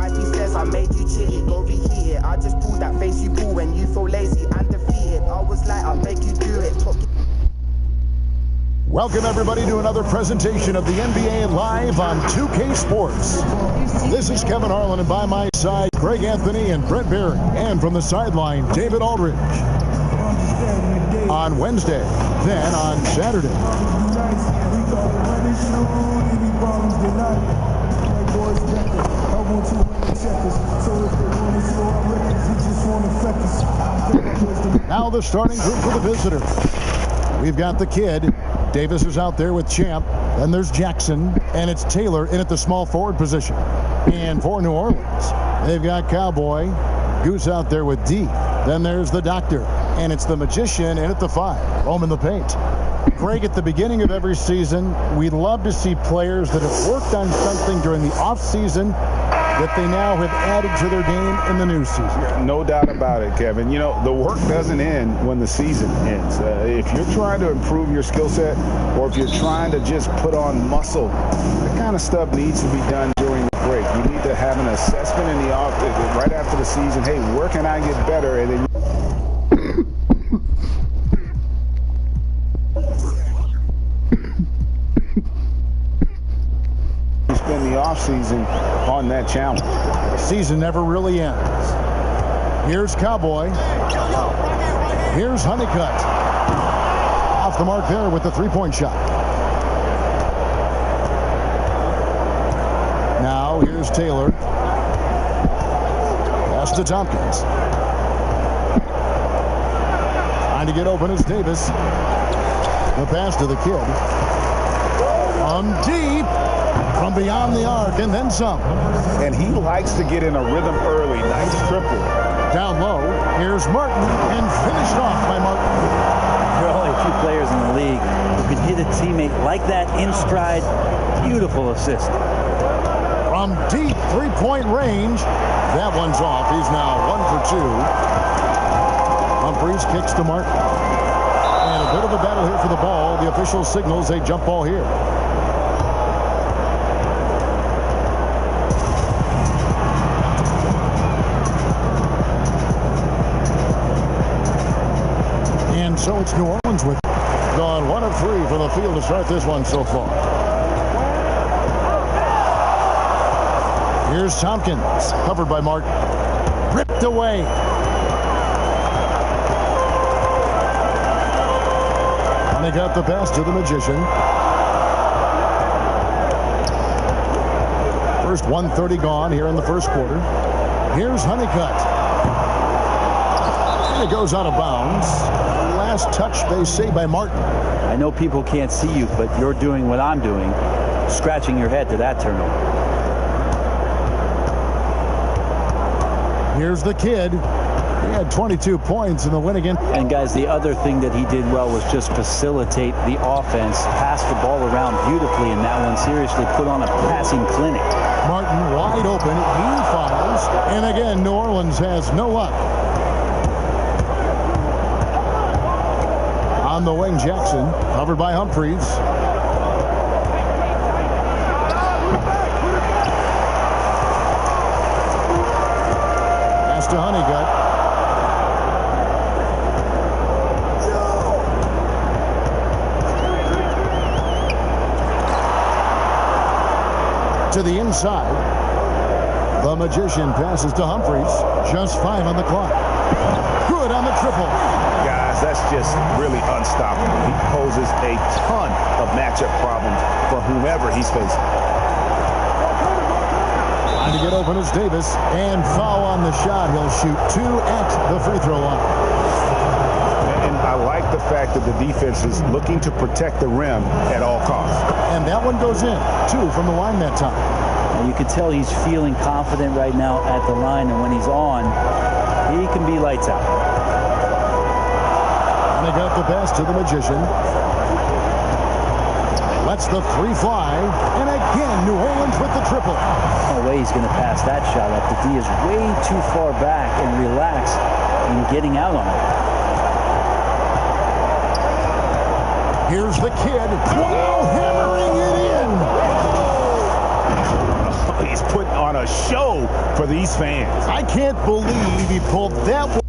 like he says, I made you chitty, go reheat it. I just pulled that face you pull when you feel lazy and defeated. I was like, I'll make you do it. Welcome everybody to another presentation of the NBA live on 2K Sports. This is Kevin Harlan, and by my side, Greg Anthony and Brent Berry. And from the sideline, David Aldridge. On Wednesday, then on Saturday. Now the starting group for the visitors. We've got the kid. Davis is out there with Champ. Then there's Jackson, and it's Taylor in at the small forward position. And for New Orleans, they've got Cowboy, Goose out there with D. Then there's the Doctor, and it's the Magician in at the 5, home in the paint. Craig, at the beginning of every season, we love to see players that have worked on something during the off-season that they now have added to their game in the new season. No doubt about it, Kevin. You know, the work doesn't end when the season ends. If you're trying to improve your skill set, or if you're trying to just put on muscle, that kind of stuff needs to be done during the break. You need to have an assessment in the off right after the season. Hey, where can I get better? And then spend the offseason on that challenge. Season never really ends. Here's Cowboy. Here's Honeycutt. Off the mark there with the three-point shot. Now here's Taylor. Pass to Tompkins. Trying to get open is Davis. The pass to the kid. On deep. From beyond the arc, and then some. And he likes to get in a rhythm early. Nice triple. Down low, here's Martin, and finished off by Martin. There are only a few players in the league who could hit a teammate like that in stride. Beautiful assist. From deep three-point range, that one's off. He's now 1 for 2. Humphries kicks to Martin. And a bit of a battle here for the ball. The official signals a jump ball here. So it's New Orleans with gone 1 of 3 for the field to start this one so far. Here's Tompkins, covered by Martin. Ripped away. And they got the pass to the Magician. First 1:30 gone here in the first quarter. Here's Honeycutt. And it goes out of bounds. Last touch, they say, by Martin. I know people can't see you, but you're doing what I'm doing, scratching your head to that turnover. Here's the kid. He had 22 points in the win again. And guys, the other thing that he did well was just facilitate the offense, pass the ball around beautifully in that one. Seriously, put on a passing clinic. Martin wide open. He fires. And again, New Orleans has no luck. On the wing, Jackson, covered by Humphries. Pass to Honeycutt. To the inside. The Magician passes to Humphries. Just 5 on the clock. Good on the triple. Guys, that's just really unstoppable. He poses a ton of matchup problems for whomever he's facing. Trying to get open is Davis, and foul on the shot. He'll shoot 2 at the free throw line. And I like the fact that the defense is looking to protect the rim at all costs. And that one goes in. 2 from the line that time. And you can tell he's feeling confident right now at the line, and when he's on, he can be lights out. And they got the pass to the Magician. Lets the 3 fly. And again, New Orleans with the triple. No way he's going to pass that shot up. The D is way too far back and relaxed in getting out on it. Here's the kid. Wow, hammering it in. He's putting on a show for these fans. I can't believe he pulled that one.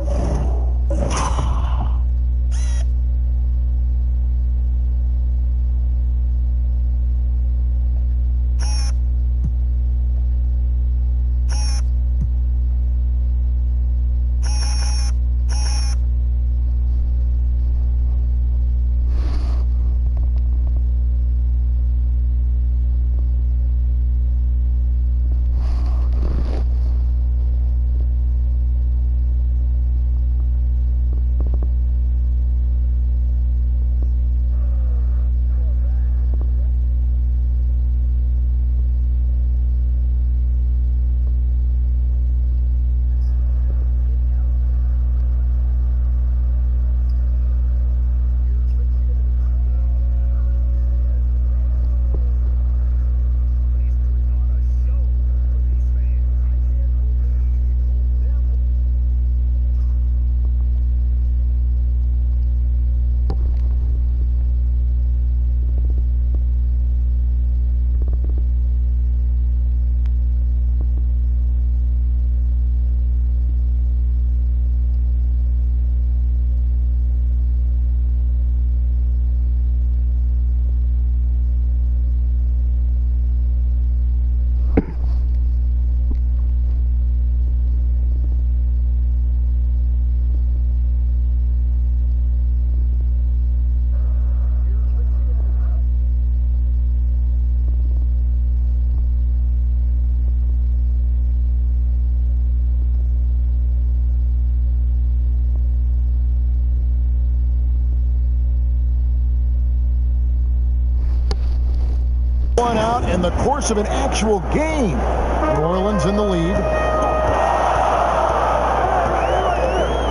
One out in the course of an actual game. New Orleans in the lead.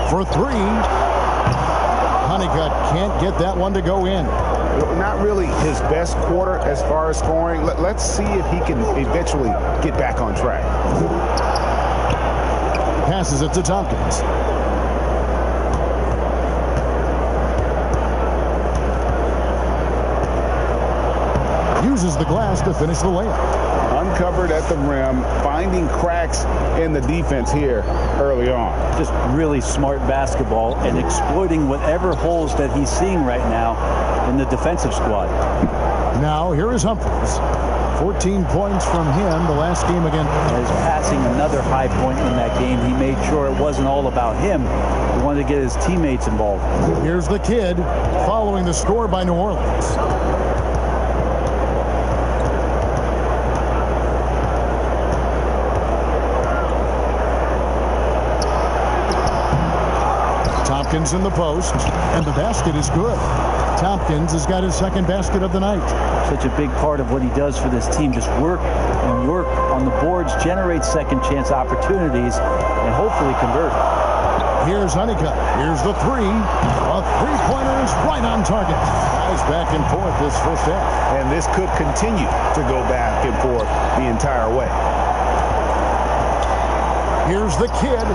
For three. Honeycutt can't get that one to go in. Not really his best quarter as far as scoring. Let's see if he can eventually get back on track. Passes it to Tompkins. Uses the glass to finish the layup. Uncovered at the rim, finding cracks in the defense here early on. Just really smart basketball and exploiting whatever holes that he's seeing right now in the defensive squad. Now here is Humphries. 14 points from him the last game again. As passing another high point in that game, he made sure it wasn't all about him. He wanted to get his teammates involved. Here's the kid following the score by New Orleans. Tompkins in the post, and the basket is good. Tompkins has got his second basket of the night. Such a big part of what he does for this team. Just work and work on the boards, generate second chance opportunities, and hopefully convert. Here's Honeycutt. Here's the three. A three-pointer is right on target. Guys back and forth this first half. And this could continue to go back and forth the entire way. Here's the kid.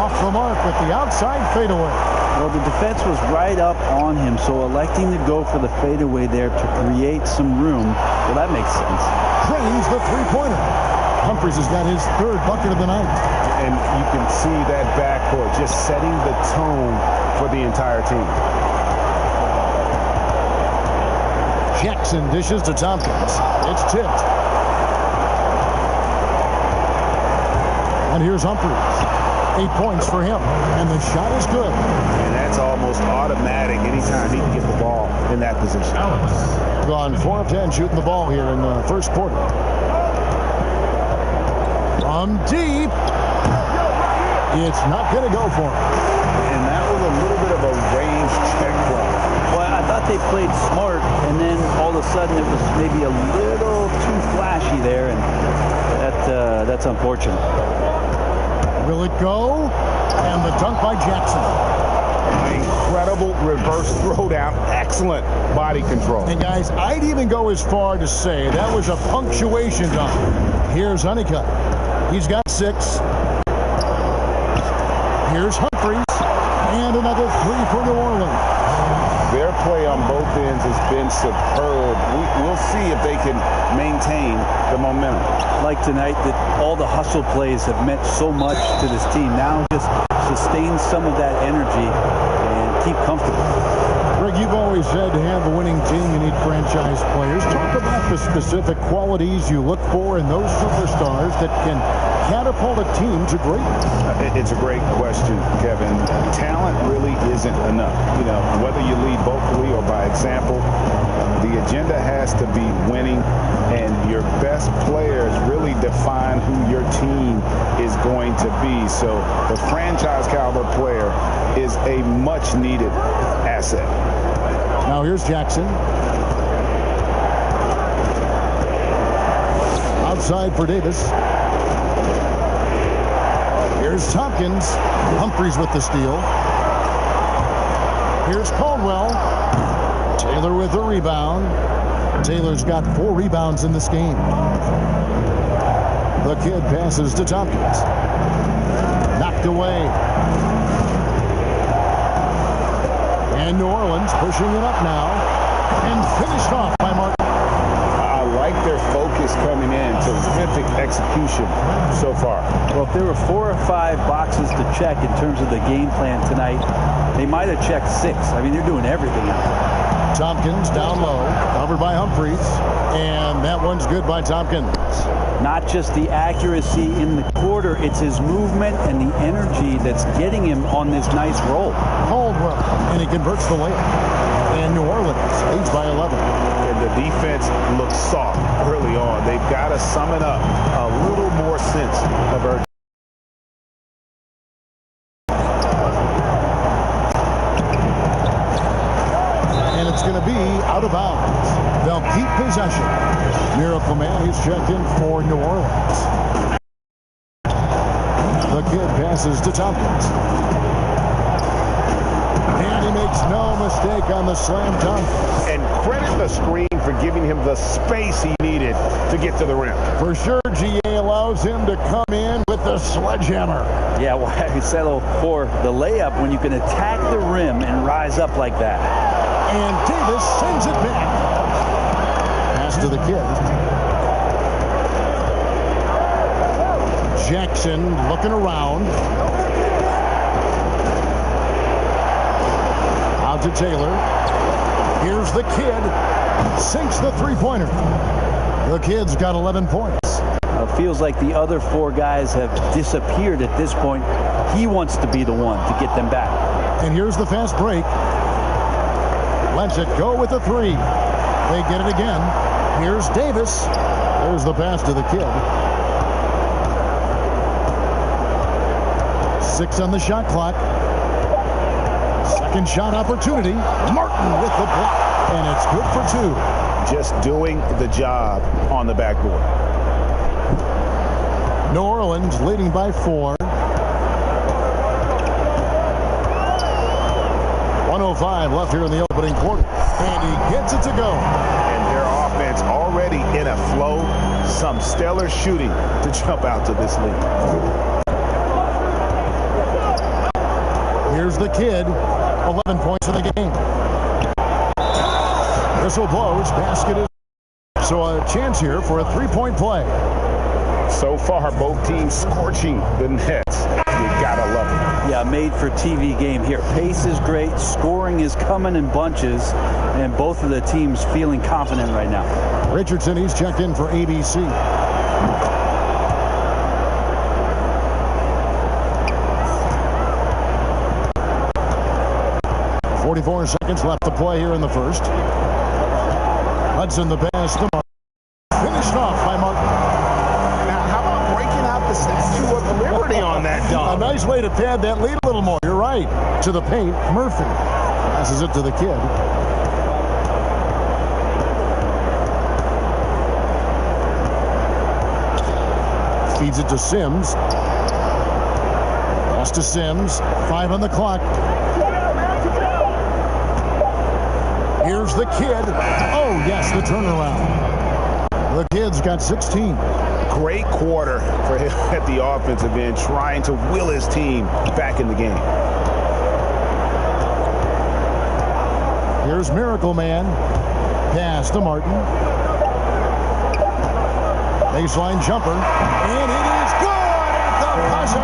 Off the mark with the outside fadeaway. Well, the defense was right up on him, so electing to go for the fadeaway there to create some room, well, that makes sense. Drains the three-pointer. Humphries has got his third bucket of the night. And you can see that backcourt just setting the tone for the entire team. Jackson dishes to Tompkins. It's tipped. And here's Humphries. 8 points for him, and the shot is good. And that's almost automatic anytime he can get the ball in that position. Gone 4 of 10 shooting the ball here in the first quarter. From deep. It's not going to go for him. And that was a little bit of a range check for him. Well, I thought they played smart, and then all of a sudden it was maybe a little too flashy there, and that's unfortunate. Will it go? And the dunk by Jackson. Incredible reverse throwdown. Excellent body control. And guys, I'd even go as far to say that was a punctuation dunk. Here's Honeycutt. He's got 6. Here's Humphries. And another three for New Orleans. Their play on both ends has been superb. We'll see if they can maintain the momentum. Like tonight, that all the hustle plays have meant so much to this team. Now just sustain some of that energy and keep comfortable. Greg, you've always said to have a winning team, you need franchise players. Talk about the specific qualities you look for in those superstars that can catapult a team to greatness. It's a great question, Kevin. Talent really isn't enough. You know, whether you lead vocally or by example, the agenda has to be winning, and your best players really define who your team is going to be. So the franchise caliber player is a much needed asset. Now here's Jackson. Outside for Davis. Here's Tompkins. Humphries with the steal. Here's Caldwell. Taylor with the rebound. Taylor's got 4 rebounds in this game. The kid passes to Tompkins. Knocked away. And New Orleans pushing it up now. And finished off by Martin. I like their focus coming in. Terrific execution so far. Well, if there were 4 or 5 boxes to check in terms of the game plan tonight, they might have checked 6. I mean, they're doing everything out there. Tompkins down low, covered by Humphries, and that one's good by Tompkins. Not just the accuracy in the quarter, it's his movement and the energy that's getting him on this nice roll. Caldwell, and he converts the layup. And New Orleans leads by 11. And the defense looks soft early on. They've got to summon up a little more sense of urgency. And it's going to be out of bounds. They'll keep possession. Miracle Man, he's checked in for New Orleans. The kid passes to Tompkins. And he makes no mistake on the slam dunk. And credit the screen for giving him the space he needed to get to the rim. For sure, GA allows him to come in with the sledgehammer. Yeah, why settle for the layup when you can attack the rim and rise up like that? And Davis sends it back. Pass to the kid. Jackson looking around. Out to Taylor. Here's the kid. Sinks the three-pointer. The kid's got 11 points. Feels like the other 4 guys have disappeared at this point. He wants to be the one to get them back. And here's the fast break. Lets it go with the 3. They get it again. Here's Davis. There's the pass to the kid. 6 on the shot clock. Second shot opportunity. Martin with the block. And it's good for 2. Just doing the job on the backboard. New Orleans leading by 4. 1:05 left here in the opening quarter. And he gets it to go. And their offense already in a flow. Some stellar shooting to jump out to this lead. Here's the kid. 11 points in the game. Whistle blows. Basket is. So a chance here for a 3-point play. So far, both teams scorching the nets. You gotta love it. Yeah, made for TV game here. Pace is great. Scoring is coming in bunches. And both of the teams feeling confident right now. Richardson, he's checked in for ABC. .44 seconds left to play here in the first. Hudson the pass to Martin. Finished off by Martin. Now, how about breaking out the Statue of Liberty on that dunk? A nice way to pad that lead a little more. You're right. To the paint, Murphy passes it to the kid. Feeds it to Sims. Pass to Sims. 5 on the clock. Here's the kid. Oh, yes, the turnaround. The kid's got 16. Great quarter for him at the offensive end, trying to will his team back in the game. Here's Miracle Man. Pass to Martin. Baseline jumper. And it is good at the buzzer.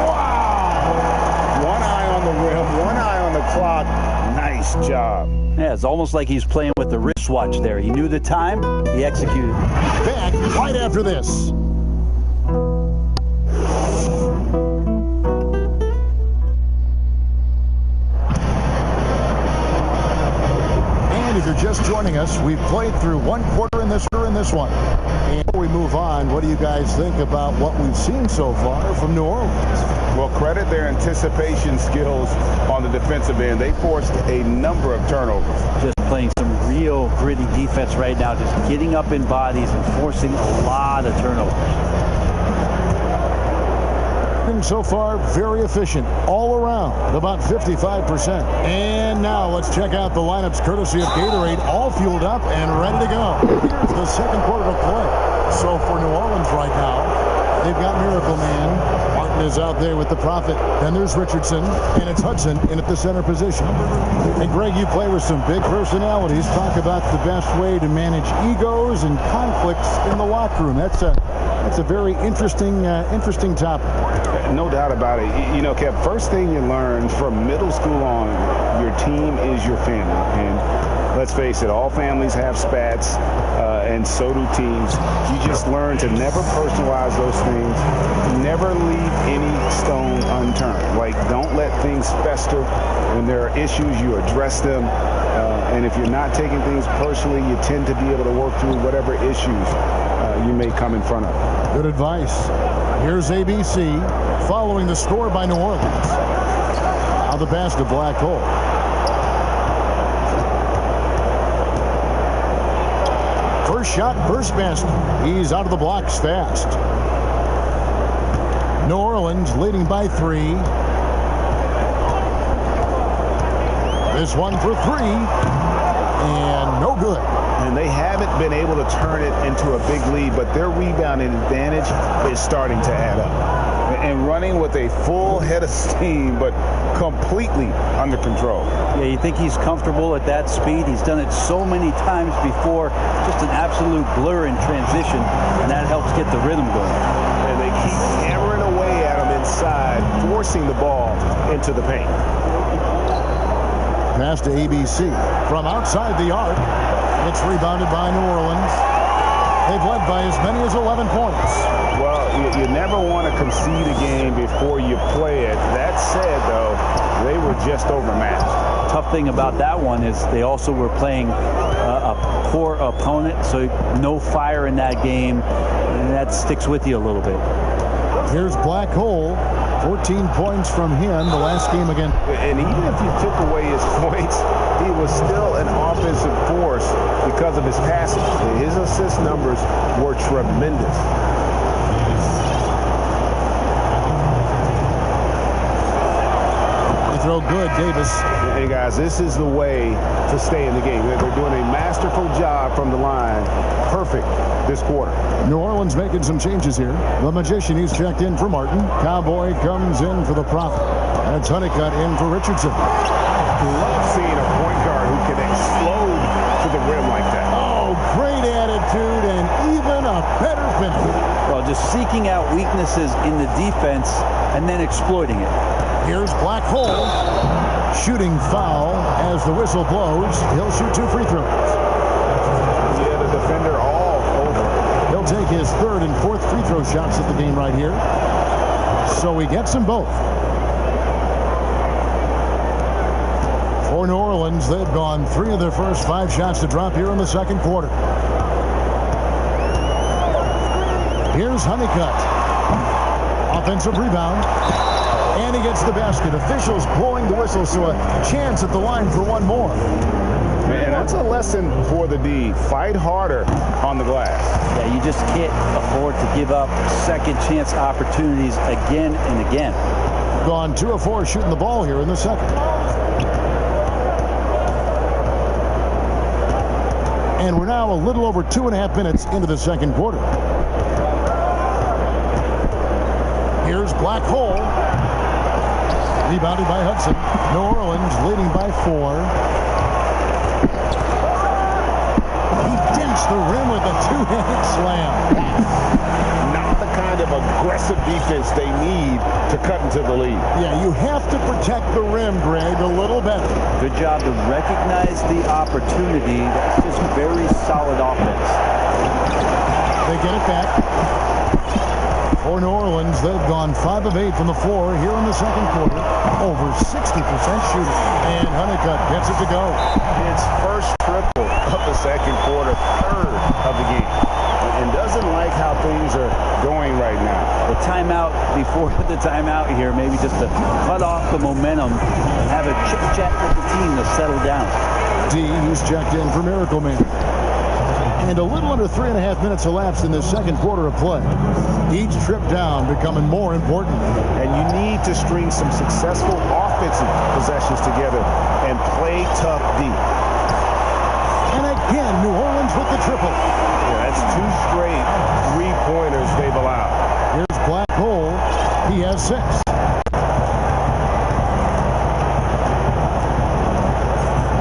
Wow! One eye on the rim, one eye on the clock. Nice job. Yeah, it's almost like he's playing with the wristwatch there. He knew the time. He executed. Back right after this. If you're just joining us, we've played through one quarter in this one. And before we move on, what do you guys think about what we've seen so far from New Orleans? Well, credit their anticipation skills on the defensive end. They forced a number of turnovers. Just playing some real gritty defense right now, just getting up in bodies and forcing a lot of turnovers. So far, very efficient all around, about 55%. And now let's check out the lineups courtesy of Gatorade, all fueled up and ready to go. Here's the second quarter of play. So for New Orleans right now, they've got Miracle Man. Martin is out there with the Prophet. Then there's Richardson, and it's Hudson in at the center position. And Greg, you play with some big personalities. Talk about the best way to manage egos and conflicts in the locker room. That's a very interesting topic. No doubt about it. You know, Kev, first thing you learn from middle school on, your team is your family. And let's face it, all families have spats, and so do teams. You just learn to never personalize those things. Never leave any stone unturned. Like, don't let things fester. When there are issues, you address them. And if you're not taking things personally, you tend to be able to work through whatever issues you may come in front of. Good advice. Here's ABC following the score by New Orleans. Now the pass to Black Hole. First shot, first basket. He's out of the blocks fast. New Orleans leading by 3. This one for 3. And no good. And they haven't been able to turn it into a big lead, but their rebounding advantage is starting to add up. And running with a full head of steam, but completely under control. Yeah, you think he's comfortable at that speed. He's done it so many times before. Just an absolute blur in transition, and that helps get the rhythm going. And they keep hammering away at him inside, forcing the ball into the paint. Pass to ABC from outside the arc. It's rebounded by New Orleans. They've led by as many as 11 points. Well, you never want to concede a game before you play it. That said, though, they were just overmatched. Tough thing about that one is they also were playing a poor opponent, so no fire in that game, and that sticks with you a little bit. Here's Black Hole. 14 points from him the last game again. And even if you took away his points, he was still an offensive force because of his passing. His assist numbers were tremendous. Throw good, Davis. Hey, guys, this is the way to stay in the game. They're doing a masterful job from the line. Perfect this quarter. New Orleans making some changes here. The Magician, he's checked in for Martin. Cowboy comes in for the Prophet. And it's Honeycutt in for Richardson. Love seeing a point guard who can explode to the rim like that. Oh, great attitude and even a better finish. Well, just seeking out weaknesses in the defense and then exploiting it. Here's Black Hole. Shooting foul as the whistle blows. He'll shoot 2 free throws. Yeah, the defender all over. He'll take his 3rd and 4th free throw shots at the game right here. So he gets them both. For New Orleans, they've gone 3 of their first 5 shots to drop here in the second quarter. Here's Honeycutt. Offensive rebound. And he gets the basket. Officials blowing the whistle, so a chance at the line for one more. Man, that's a lesson for the D. Fight harder on the glass. Yeah, you just can't afford to give up second chance opportunities again and again. Gone 2 of 4 shooting the ball here in the second. And we're now a little over 2.5 minutes into the second quarter. Here's Black Hole. Rebounded by Hudson. New Orleans leading by 4. He dents the rim with a two-handed slam. Not the kind of aggressive defense they need to cut into the lead. Yeah, you have to protect the rim, Greg, a little better. Good job to recognize the opportunity. That's just very solid offense. They get it back. For New Orleans, they've gone 5 of 8 from the floor here in the second quarter. Over 60% shooting. And Honeycutt gets it to go. It's first triple of the second quarter, third of the game. And doesn't like how things are going right now. The timeout before the timeout here, maybe just to cut off the momentum and have a chit-chat with the team to settle down. D, who's checked in for Miracle Man. And a little under 3.5 minutes elapsed in the second quarter of play. Each trip down becoming more important. And you need to string some successful offensive possessions together and play tough D. And again, New Orleans with the triple. Yeah, that's 2 straight three-pointers they've allowed. Here's Black Hole. He has 6.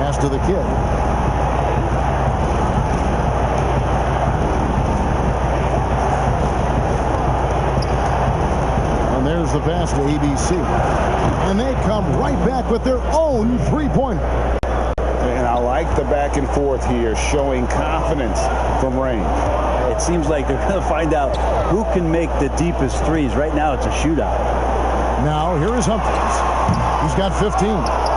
Pass to the kid. There's the pass to ABC. And they come right back with their own three-pointer. And I like the back and forth here, showing confidence from range. It seems like they're going to find out who can make the deepest threes. Right now, it's a shootout. Now, here is Humphries. He's got 15.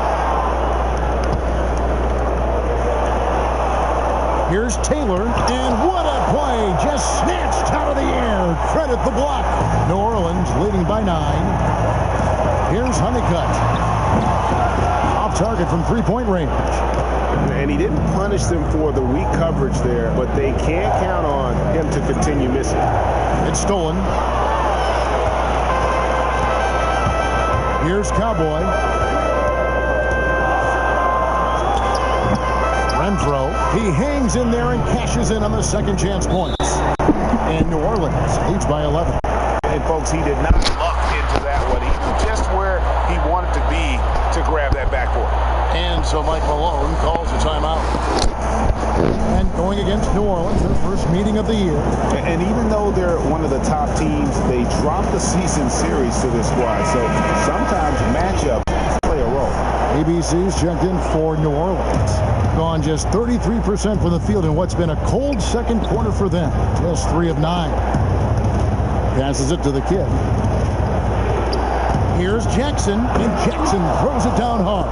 Here's Taylor, and what a play! Just snatched out of the air. Credit the block. New Orleans leading by 9. Here's Honeycutt. Off target from three-point range. And he didn't punish them for the weak coverage there, but they can't count on him to continue missing. It's stolen. Here's Cowboy. Renfro. He hangs in there and cashes in on the second chance points. And New Orleans leads by 11. And folks, he did not luck into that one. He was just where he wanted to be to grab that backboard. And so Mike Malone calls a timeout. And going against New Orleans, their first meeting of the year. And even though they're one of the top teams, they dropped the season series to this squad. So sometimes matchups play a role. ABC's checked in for New Orleans. Gone just 33% from the field in what's been a cold second quarter for them. Just 3 of 9. Passes it to the kid. Here's Jackson, and Jackson throws it down hard.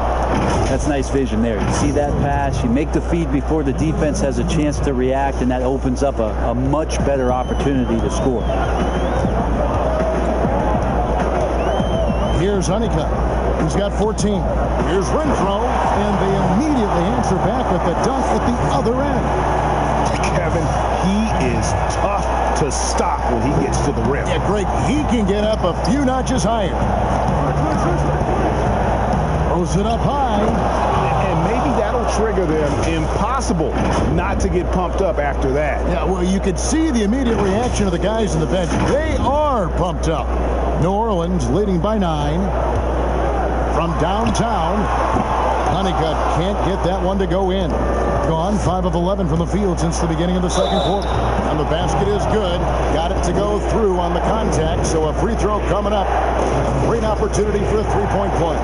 That's nice vision there. You see that pass, you make the feed before the defense has a chance to react, and that opens up a much better opportunity to score. Here's Honeycutt. He's got 14. Here's Renfro, and they immediately answer back with the dunk at the other end. Kevin, he is tough to stop when he gets to the rim. Yeah, Greg, he can get up a few notches higher. Throws it up high. And maybe that'll trigger them. Impossible not to get pumped up after that. Yeah, well, you could see the immediate reaction of the guys on the bench. They are pumped up. New Orleans leading by 9. From downtown, Honeycutt can't get that one to go in. Gone 5 of 11 from the field since the beginning of the second quarter. And the basket is good. Got it to go through on the contact, so a free throw coming up. A great opportunity for a three-point play.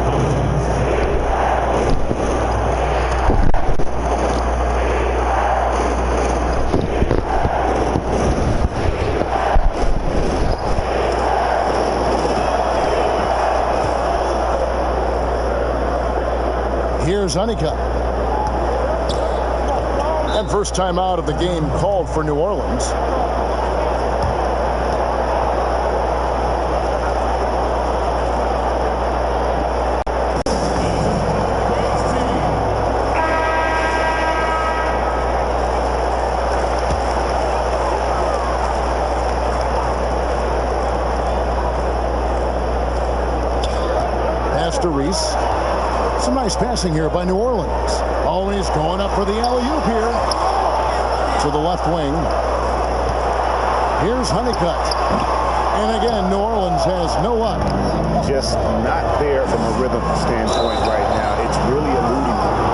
Here's Honeycutt. And first time out of the game called for New Orleans. Pass to Reese. Some nice passing here by New Orleans. Always going up for the alley-oop here. To the left wing. Here's Honeycutt. And again, New Orleans has no luck. Just not there from a rhythm standpoint right now. It's really eluding them.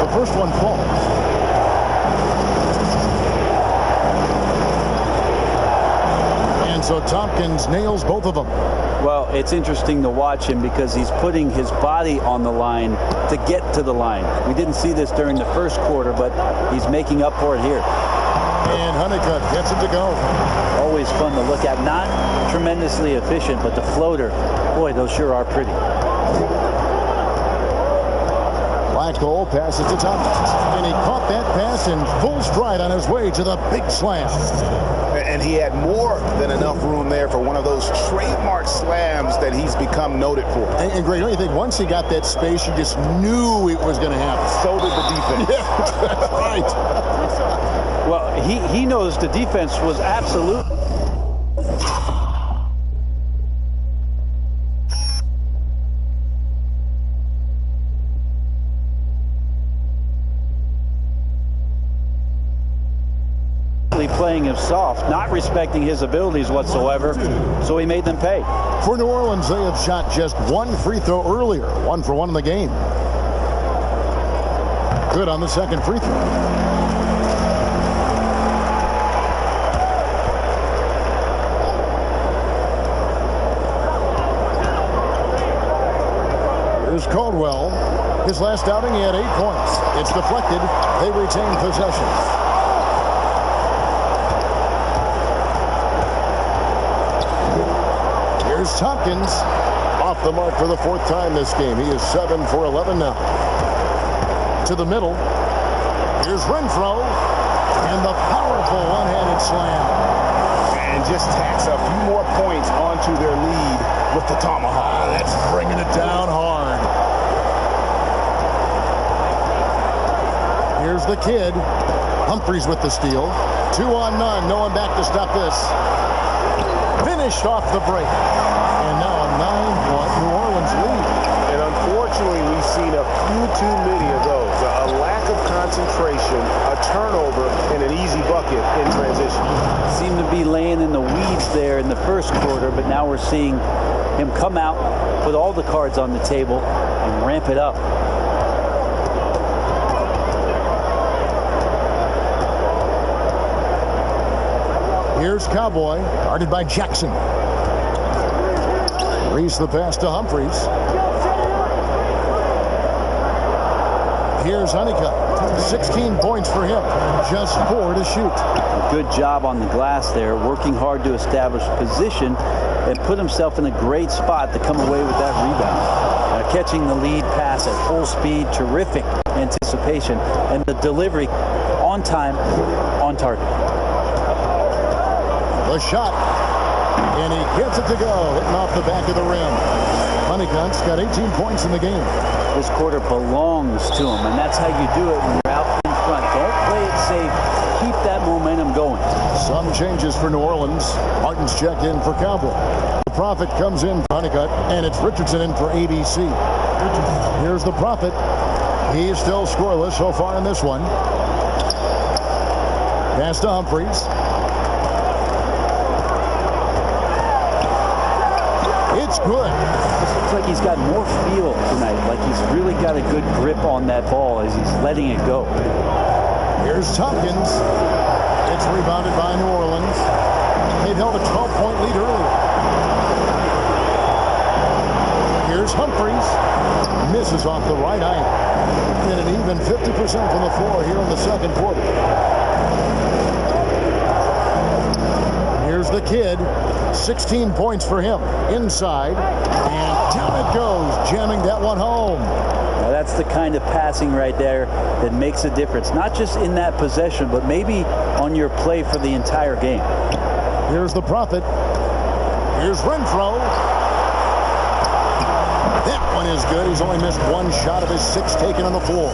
first one falls. And so Tompkins nails both of them. Well, it's interesting to watch him because he's putting his body on the line to get to the line. We didn't see this during the first quarter, but he's making up for it here. And Honeycutt gets it to go. Always fun to look at. Not tremendously efficient, but the floater, boy, those sure are pretty. Blackwell passes to Tompkins, and he caught that pass in full stride on his way to the big slam. And he had more than enough room there for one of those trademark slams that he's become noted for. And Greg, don't you think once he got that space, you just knew it was going to happen? So did the defense. Yeah, that's right. Well, he knows the defense was absolutely. Playing him soft, not respecting his abilities whatsoever, so he made them pay. For New Orleans, they have shot just one free throw earlier, 1 for 1 in the game. Good on the second free throw. Here's Caldwell. His last outing, he had 8 points. It's deflected. They retain possession. Here's Tompkins, off the mark for the 4th time this game. He is 7 for 11 now. To the middle. Here's Renfro, and the powerful one-handed slam. And just tacks a few more points onto their lead with the tomahawk. That's bringing it down hard. Here's the kid. Humphries with the steal. 2 on none. No one back to stop this. Finished off the break. And now a 9-point New Orleans lead. And unfortunately, we've seen a few too many of those. A lack of concentration, a turnover, and an easy bucket in transition. Seemed to be laying in the weeds there in the first quarter, but now we're seeing him come out, put all the cards on the table, and ramp it up. Here's Cowboy, guarded by Jackson. Reese the pass to Humphries. Here's Honeycutt. 16 points for him. Just 4 to shoot. A good job on the glass there, working hard to establish position and put himself in a great spot to come away with that rebound. Catching the lead pass at full speed, terrific anticipation, and the delivery on time, on target. The shot, and he gets it to go, hitting off the back of the rim. Honeycutt's got 18 points in the game. This quarter belongs to him, and that's how you do it when you're out in front. Don't play it safe. Keep that momentum going. Some changes for New Orleans. Martin's checked in for Cowboy. The Prophet comes in for Honeycutt, and it's Richardson in for ABC. Here's the Prophet. He's still scoreless so far in this one. Pass to Humphries. It's good. This looks like he's got more feel tonight, like he's really got a good grip on that ball as he's letting it go. Here's Tompkins. It's rebounded by New Orleans. They've held a 12-point lead earlier. Here's Humphries. Misses off the right eye. And an even 50% from the floor here in the second quarter. Here's the kid. 16 points for him. Inside. And down it goes. Jamming that one home. Now that's the kind of passing right there that makes a difference. Not just in that possession, but maybe on your play for the entire game. Here's the Prophet. Here's Renfro. That one is good. He's only missed 1 shot of his 6 taken on the floor.